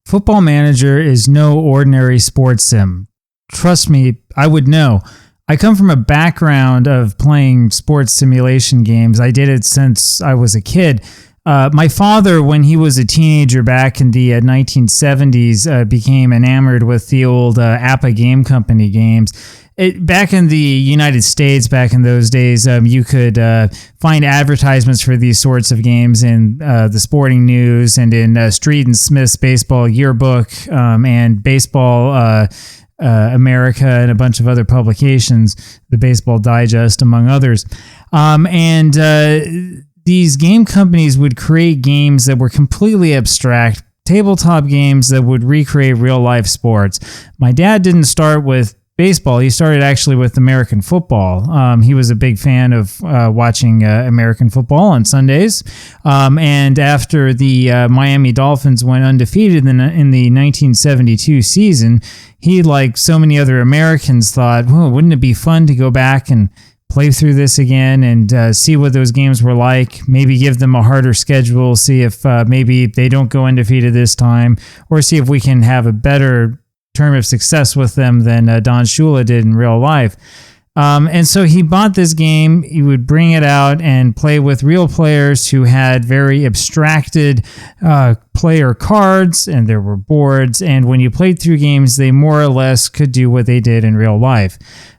Football Manager is no ordinary sports sim. Trust me, I would know. I come from a background of playing sports simulation games. I did it since I was a kid. My father, when he was a teenager back in the 1970s, became enamored with the old APA Game Company games. Back in the United States, back in those days, you could find advertisements for these sorts of games in the Sporting News and in Street and Smith's Baseball Yearbook and Baseball America and a bunch of other publications, the Baseball Digest, among others. These game companies would create games that were completely abstract, tabletop games that would recreate real-life sports. My dad didn't start with baseball. He started actually with American football. He was a big fan of watching American football on Sundays. And after the Miami Dolphins went undefeated in the 1972 season, he, like so many other Americans, thought, well, wouldn't it be fun to go back and play through this again and see what those games were like, maybe give them a harder schedule, see if maybe they don't go undefeated this time, or see if we can have a better term of success with them than Don Shula did in real life. And so he bought this game. He would bring it out and play with real players who had very abstracted player cards, and there were boards. And when you played through games, they more or less could do what they did in real life.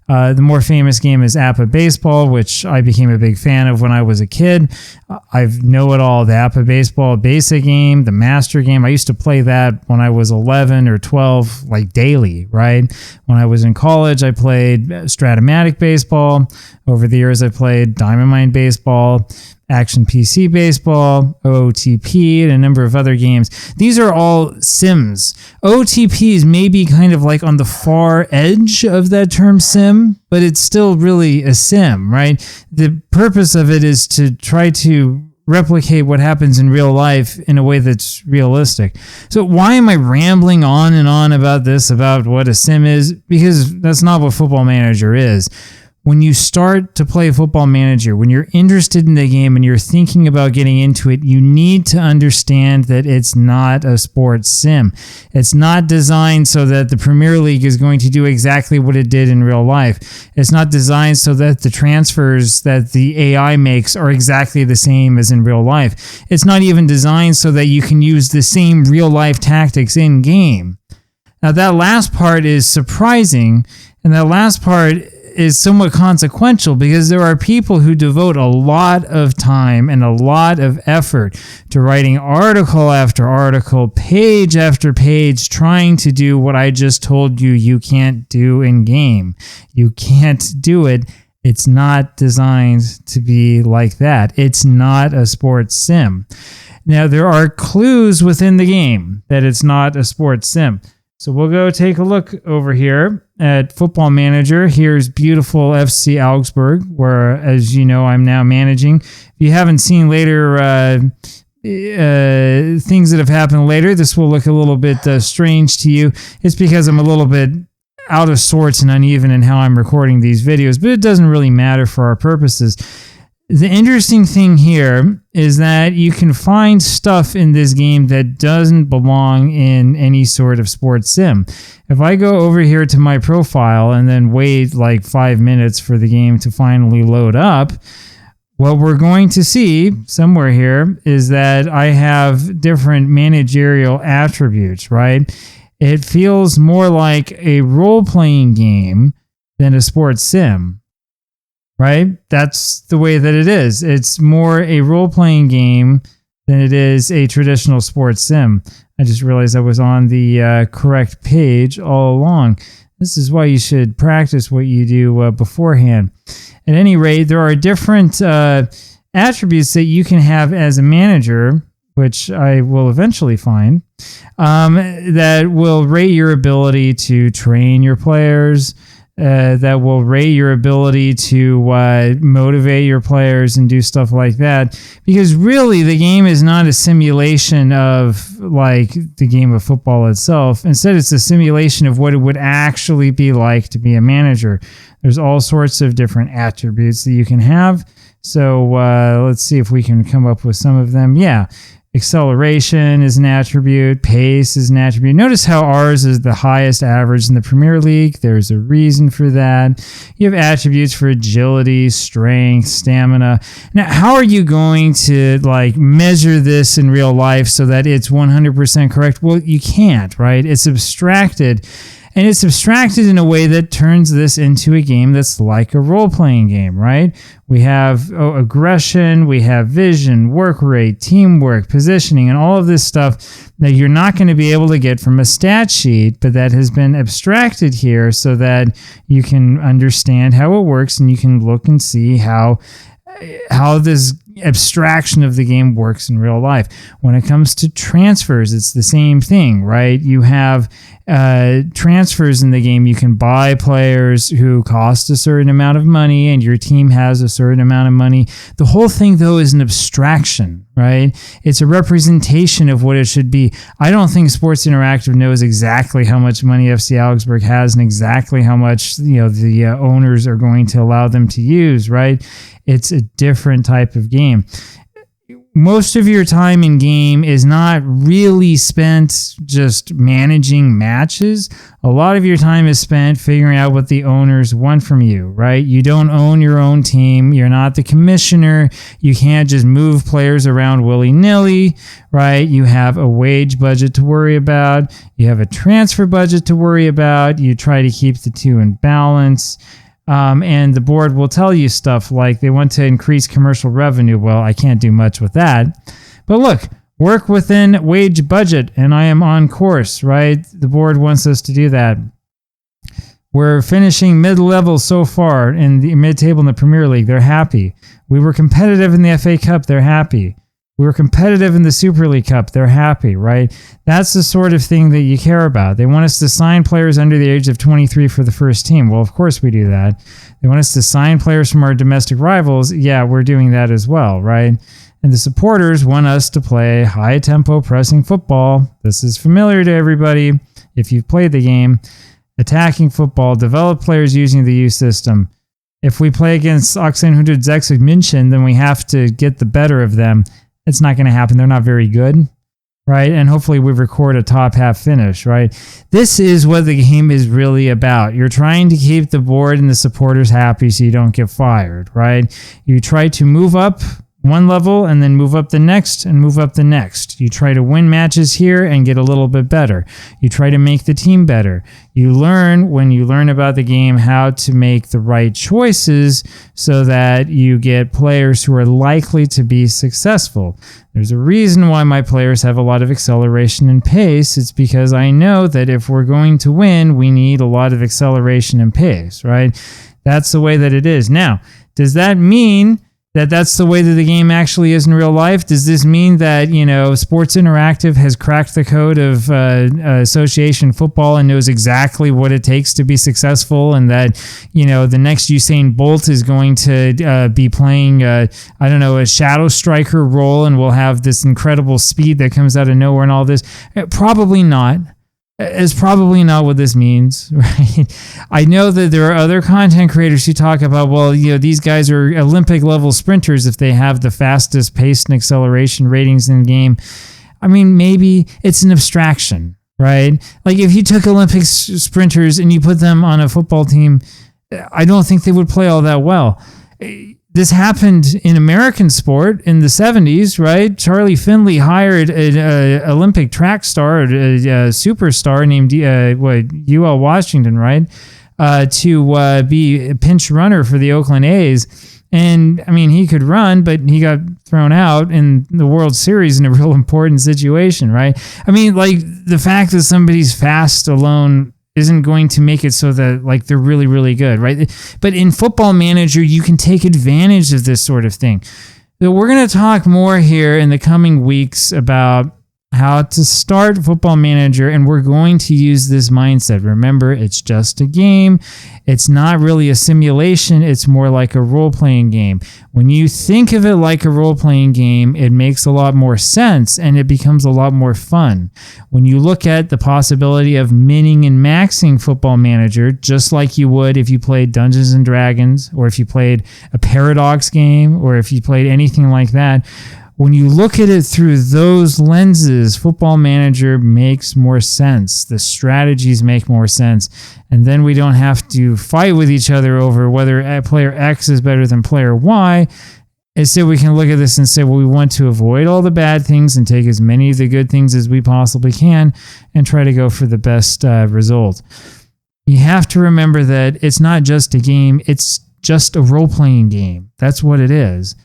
The more famous game is APA Baseball, which I became a big fan of when I was a kid. I know it all, the APA Baseball basic game, the master game. I used to play that when I was 11 or 12, like daily, right? When I was in college, I played Stratomatic Baseball. Over the years, I played Diamond Mine Baseball, Action PC Baseball, OTP, and a number of other games. These are all sims. OTP is maybe kind of like on the far edge of that term sim, but it's still really a sim, right? The purpose of it is to try to replicate what happens in real life in a way that's realistic. So why am I rambling on and on about this, about what a sim is? Because that's not what Football Manager is. When you start to play Football Manager, when you're interested in the game and you're thinking about getting into it, you need to understand that it's not a sports sim. It's not designed so that the Premier League is going to do exactly what it did in real life. It's not designed so that the transfers that the AI makes are exactly the same as in real life. It's not even designed so that you can use the same real life tactics in game. Now, that last part is surprising, and that last part is somewhat consequential because there are people who devote a lot of time and a lot of effort to writing article after article, page after page, trying to do what I just told you you can't do in game. You can't do it. It's not designed to be like that. It's not a sports sim. Now, there are clues within the game that it's not a sports sim. So we'll go take a look over here at Football Manager. Here's beautiful FC Augsburg, where, as you know, I'm now managing. If you haven't seen later things that have happened later, this will look a little bit strange to you. It's because I'm a little bit out of sorts and uneven in how I'm recording these videos, but it doesn't really matter for our purposes. The interesting thing here is that you can find stuff in this game that doesn't belong in any sort of sports sim. If I go over here to my profile and then wait like 5 minutes for the game to finally load up, what we're going to see somewhere here is that I have different managerial attributes, right? It feels more like a role-playing game than a sports sim. Right? That's the way that it is. It's more a role-playing game than it is a traditional sports sim. I just realized I was on the correct page all along. This is why you should practice what you do beforehand. At any rate, there are different attributes that you can have as a manager, which I will eventually find, that will rate your ability to train your players, that will rate your ability to motivate your players and do stuff like that. Because really, the game is not a simulation of like the game of football itself. Instead, it's a simulation of what it would actually be like to be a manager. There's all sorts of different attributes that you can have. So let's see if we can come up with some of them. Yeah. Acceleration is an attribute. Pace is an attribute. Notice how ours is the highest average in the Premier League. There's a reason for that. You have attributes for agility, strength, stamina. Now, how are you going to measure this in real life so that it's 100% correct? Well, you can't, right? It's abstracted. And it's abstracted in a way that turns this into a game that's like a role-playing game, right? We have aggression, we have vision, work rate, teamwork, positioning, and all of this stuff that you're not going to be able to get from a stat sheet, but that has been abstracted here so that you can understand how it works and you can look and see how this abstraction of the game works in real life. When it comes to transfers, it's the same thing, right? You have transfers in the game. You can buy players who cost a certain amount of money and your team has a certain amount of money. The whole thing, though, is an abstraction, right? It's a representation of what it should be. I don't think Sports Interactive knows exactly how much money FC Augsburg has and exactly how much the owners are going to allow them to use, right? It's a different type of game. Most of your time in game is not really spent just managing matches. A lot of your time is spent figuring out what the owners want from you, right? You don't own your own team. You're not the commissioner. You can't just move players around willy-nilly, right? You have a wage budget to worry about. You have a transfer budget to worry about. You try to keep the two in balance. And the board will tell you stuff like they want to increase commercial revenue. Well, I can't do much with that. But look, work within wage budget, and I am on course, right? The board wants us to do that. We're finishing mid-level so far in the mid-table in the Premier League. They're happy. We were competitive in the FA Cup. They're happy. We were competitive in the Super League Cup. They're happy, right? That's the sort of thing that you care about. They want us to sign players under the age of 23 for the first team. Well, of course we do that. They want us to sign players from our domestic rivals. Yeah, we're doing that as well, right? And the supporters want us to play high-tempo pressing football. This is familiar to everybody if you've played the game. Attacking football, develop players using the U system. If we play against 1860 München, then we have to get the better of them. It's not going to happen. They're not very good, right? And hopefully we record a top half finish, right? This is what the game is really about. You're trying to keep the board and the supporters happy so you don't get fired, right? You try to move up one level and then move up the next and move up the next. You try to win matches here and get a little bit better. You try to make the team better. You learn, when you learn about the game, how to make the right choices so that you get players who are likely to be successful. There's a reason why my players have a lot of acceleration and pace. It's because I know that if we're going to win, we need a lot of acceleration and pace, right? That's the way that it is. Now, does that mean that that's the way that the game actually is in real life? Does this mean that, Sports Interactive has cracked the code of association football and knows exactly what it takes to be successful, and that, the next Usain Bolt is going to be playing, a shadow striker role and will have this incredible speed that comes out of nowhere and all this? Probably not. Is probably not what this means, right? I know that there are other content creators who talk about, well, these guys are Olympic level sprinters if they have the fastest pace and acceleration ratings in the game. I mean, maybe it's an abstraction, right? Like if you took Olympic sprinters and you put them on a football team, I don't think they would play all that well. This happened in American sport in the 70s, right? Charlie Finley hired an Olympic track star, a superstar named UL Washington, right? To be a pinch runner for the Oakland A's. And, I mean, he could run, but he got thrown out in the World Series in a real important situation, right? I mean, the fact that somebody's fast alone isn't going to make it so that they're really, really good, right? But in Football Manager, you can take advantage of this sort of thing. So we're going to talk more here in the coming weeks about how to start Football Manager, and we're going to use this mindset. Remember, it's just a game. It's not really a simulation. It's more like a role-playing game. When you think of it like a role-playing game, it makes a lot more sense, and it becomes a lot more fun. When you look at the possibility of minning and maxing Football Manager, just like you would if you played Dungeons & Dragons, or if you played a Paradox game, or if you played anything like that, When you look at it through those lenses, Football Manager makes more sense. The strategies make more sense. And then we don't have to fight with each other over whether player X is better than player Y. Instead, we can look at this and say, well, we want to avoid all the bad things and take as many of the good things as we possibly can and try to go for the best result. You have to remember that it's not just a game, it's just a role-playing game. That's what it is.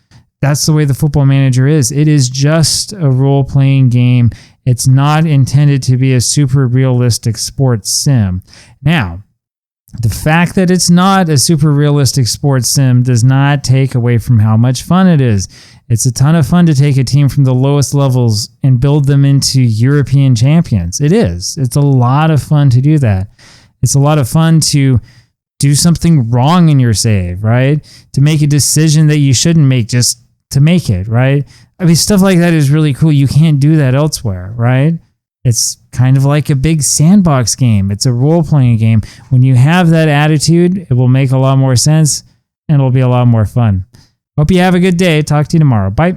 That's the way the Football Manager is. It is just a role-playing game. It's not intended to be a super realistic sports sim. Now, the fact that it's not a super realistic sports sim does not take away from how much fun it is. It's a ton of fun to take a team from the lowest levels and build them into European champions. It is. It's a lot of fun to do that. It's a lot of fun to do something wrong in your save, right? To make a decision that you shouldn't make just to make it, right? I mean, stuff like that is really cool. You can't do that elsewhere, right? It's kind of like a big sandbox game. It's a role-playing game. When you have that attitude, it will make a lot more sense and it'll be a lot more fun. Hope you have a good day. Talk to you tomorrow. Bye.